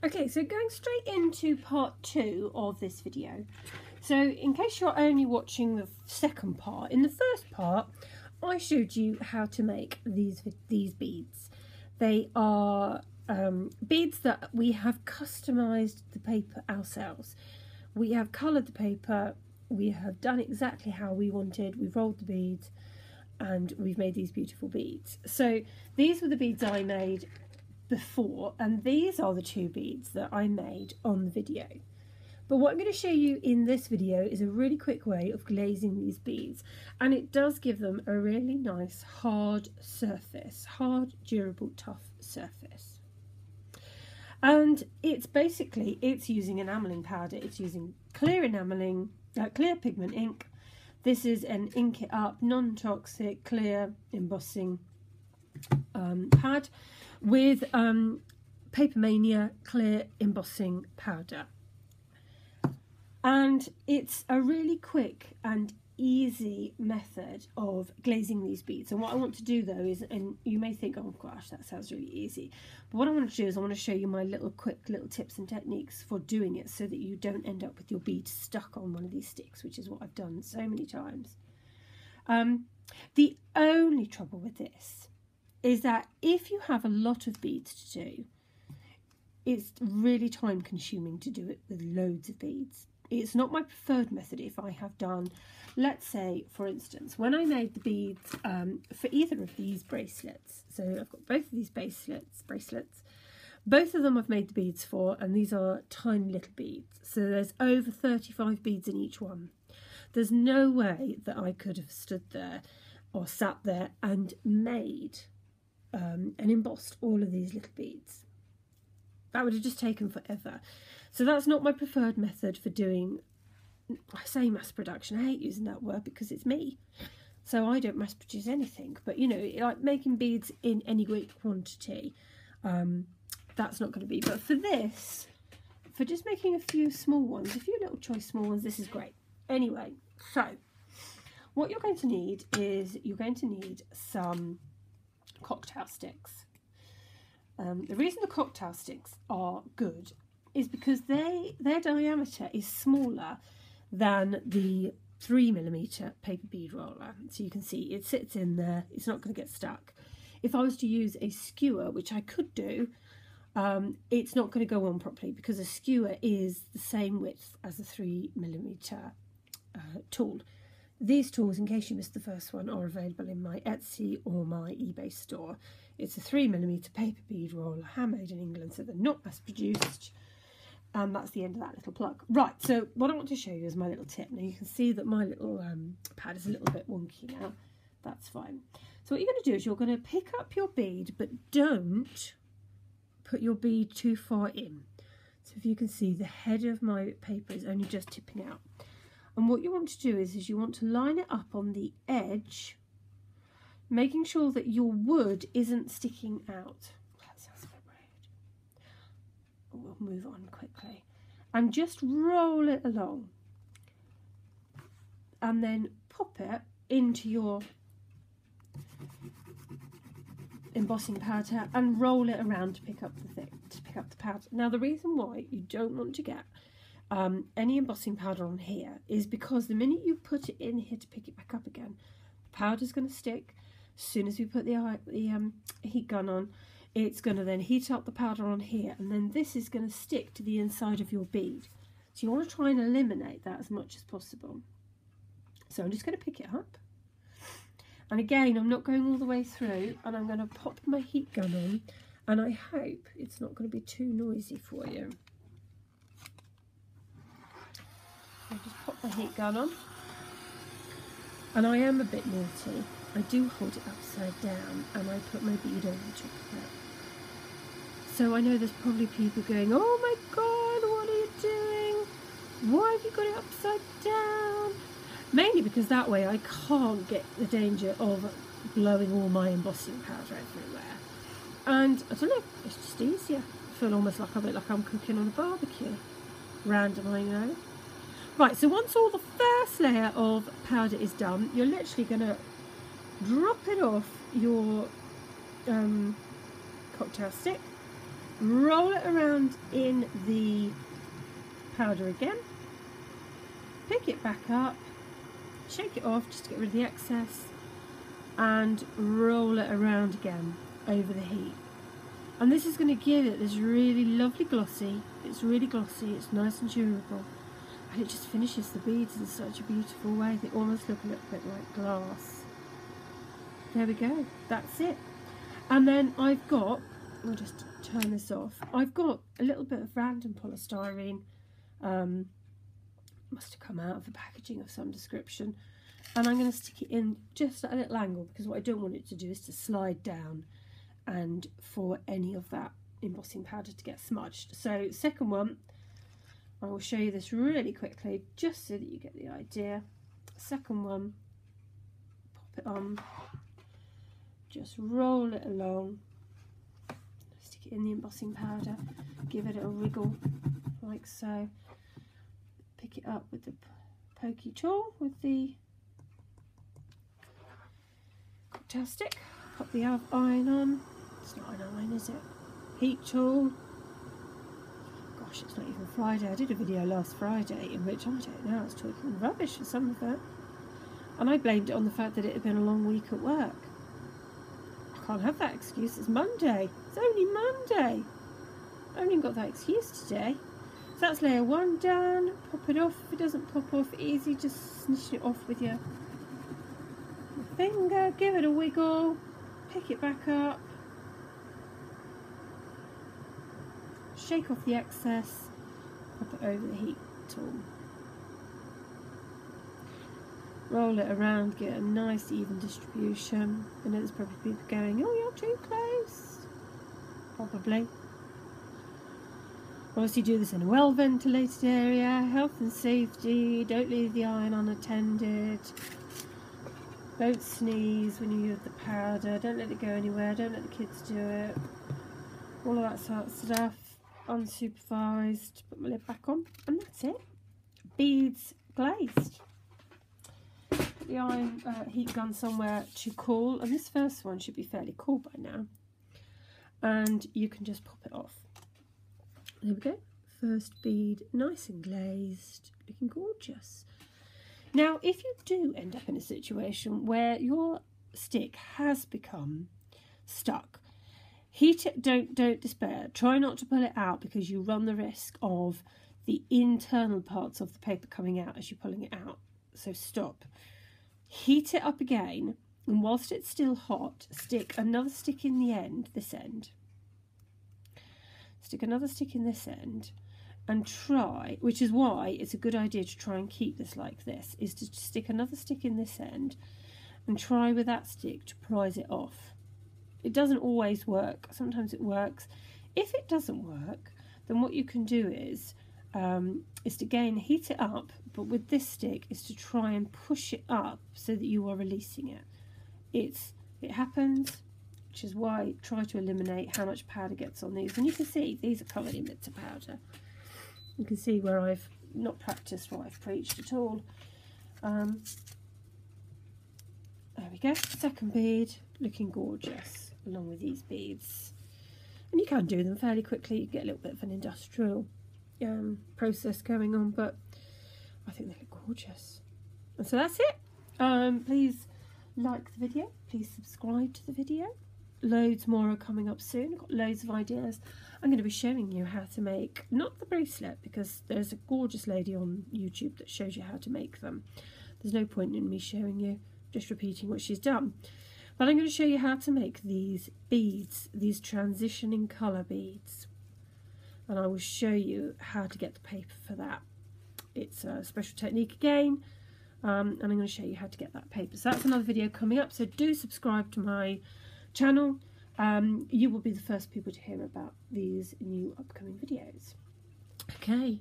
Okay, so going straight into part 2 of this video. So in case you're only watching the second part, in the first part I showed you how to make these beads. They are beads that we have customized the paper ourselves. We have coloured the paper, we have done exactly how we wanted, we've rolled the beads and we've made these beautiful beads. So these were the beads I made before, and these are the 2 beads that I made on the video. But what I'm going to show you in this video is a really quick way of glazing these beads, and it does give them a really nice hard surface, hard, durable, tough surface. And it's basically, it's using enamelling powder, it's using clear enamelling, clear pigment ink. This is an Ink It Up non-toxic clear embossing pad with Paper Mania clear embossing powder, and it's a really quick and easy method of glazing these beads. And what I want to do though is, and you may think, oh gosh, that sounds really easy, but what I want to do is I want to show you my quick little tips and techniques for doing it so that you don't end up with your bead stuck on one of these sticks, which is what I've done so many times. The only trouble with this is that if you have a lot of beads to do, it's really time consuming to do it with loads of beads. It's not my preferred method if I have done, let's say for instance, when I made the beads for either of these bracelets. So I've got both of these bracelets. Both of them I've made the beads for, and these are tiny little beads. So there's over 35 beads in each one. There's no way that I could have stood there or sat there and made and embossed all of these little beads. That would have just taken forever. So that's not my preferred method for doing, I say mass production, I hate using that word because it's me. So I don't mass produce anything, but you know, like making beads in any great quantity, that's not going to be. But for this, for just making a few small ones, a few little choice small ones, this is great. Anyway, so what you're going to need is you're going to need some cocktail sticks. The reason the cocktail sticks are good is because their diameter is smaller than the 3mm paper bead roller. So you can see it sits in there, it's not going to get stuck. If I was to use a skewer, which I could do, it's not going to go on properly because a skewer is the same width as a 3mm tool. These tools, in case you missed the first one, are available in my Etsy or my eBay store. It's a 3mm paper bead roller, handmade in England, so they're not mass produced. And that's the end of that little plug. Right, so what I want to show you is my little tip. Now you can see that my little pad is a little bit wonky now. That's fine. So what you're going to do is you're going to pick up your bead, but don't put your bead too far in. So if you can see, the head of my paper is only just tipping out. And what you want to do is you want to line it up on the edge, making sure that your wood isn't sticking out. That sounds a bit weird. We'll move on quickly. And just roll it along. And then pop it into your embossing powder and roll it around to pick up the powder. Now the reason why you don't want to get any embossing powder on here is because the minute you put it in here to pick it back up again, the powder's going to stick. As soon as we put the heat gun on, it's going to then heat up the powder on here, and then this is going to stick to the inside of your bead. So you want to try and eliminate that as much as possible. So I'm just going to pick it up, and again I'm not going all the way through, and I'm going to pop my heat gun on, and I hope it's not going to be too noisy for you. I'll just pop my heat gun on, and I am a bit naughty. I do hold it upside down and I put my bead over the top of it. So I know there's probably people going, oh my god, what are you doing? Why have you got it upside down? Mainly because that way I can't get the danger of blowing all my embossing powder everywhere. And I don't know, it's just easier. I feel almost like I'm cooking on a barbecue. Random, I know. Right, so once all the first layer of powder is done, you're literally going to drop it off your cocktail stick, roll it around in the powder again, pick it back up, shake it off just to get rid of the excess, and roll it around again over the heat. And this is going to give it this really lovely glossy, it's really glossy, it's nice and durable, and it just finishes the beads in such a beautiful way. They almost look a little bit like glass. There we go, that's it. And then I've got, I'll just turn this off, I've got a little bit of random polystyrene, must have come out of the packaging of some description, and I'm going to stick it in just at a little angle, because what I don't want it to do is to slide down and for any of that embossing powder to get smudged. So second one, I will show you this really quickly just so that you get the idea. Second one, pop it on, just roll it along, stick it in the embossing powder, give it a wiggle like so, pick it up with the pokey tool with the cocktail stick, pop the iron on. It's not an iron, is it? Heat tool. Gosh, it's not even Friday. I did a video last Friday in which, I don't know, I was talking rubbish for some of it, and I blamed it on the fact that it had been a long week at work. I can't have that excuse. It's Monday. It's only Monday. I only got that excuse today. So that's layer one done. Pop it off. If it doesn't pop off easy, just snitch it off with your finger. Give it a wiggle. Pick it back up. Shake off the excess. Pop it over the heat tool. Roll it around. Get a nice even distribution. I know there's probably people going, oh, you're too close. Probably. Obviously do this in a well ventilated area, health and safety, don't leave the iron unattended, don't sneeze when you use the powder, don't let it go anywhere, don't let the kids do it, all of that sort of stuff, unsupervised. Put my lid back on, and that's it. Beads glazed. Put the iron heat gun somewhere to cool, and this first one should be fairly cool by now, and you can just pop it off. There we go, first bead nice and glazed, looking gorgeous. Now if you do end up in a situation where your stick has become stuck, heat it, don't despair, try not to pull it out, because you run the risk of the internal parts of the paper coming out as you're pulling it out, so stop. Heat it up again, and whilst it's still hot, stick another stick in the end, this end. Stick another stick in this end and try, which is why it's a good idea to try and keep this like this, is to stick another stick in this end and try with that stick to prise it off. It doesn't always work, sometimes it works. If it doesn't work, then what you can do is to again heat it up, but with this stick is to try and push it up so that you are releasing it. It happens, which is why try to eliminate how much powder gets on these. And you can see these are covered in bits of powder. You can see where I've not practiced what I've preached at all. There we go, second bead, looking gorgeous along with these beads. And you can do them fairly quickly, you get a little bit of an industrial process going on, but I think they look gorgeous. And so that's it. Please like the video, please subscribe to the video. Loads more are coming up soon. I've got loads of ideas. I'm going to be showing you how to make, not the bracelet, because there's a gorgeous lady on YouTube that shows you how to make them. There's no point in me showing you, just repeating what she's done. But I'm going to show you how to make these beads, these transitioning colour beads. And I will show you how to get the paper for that. It's a special technique again. And I'm going to show you how to get that paper. So that's another video coming up. So do subscribe to my channel. You will be the first people to hear about these new upcoming videos. Okay,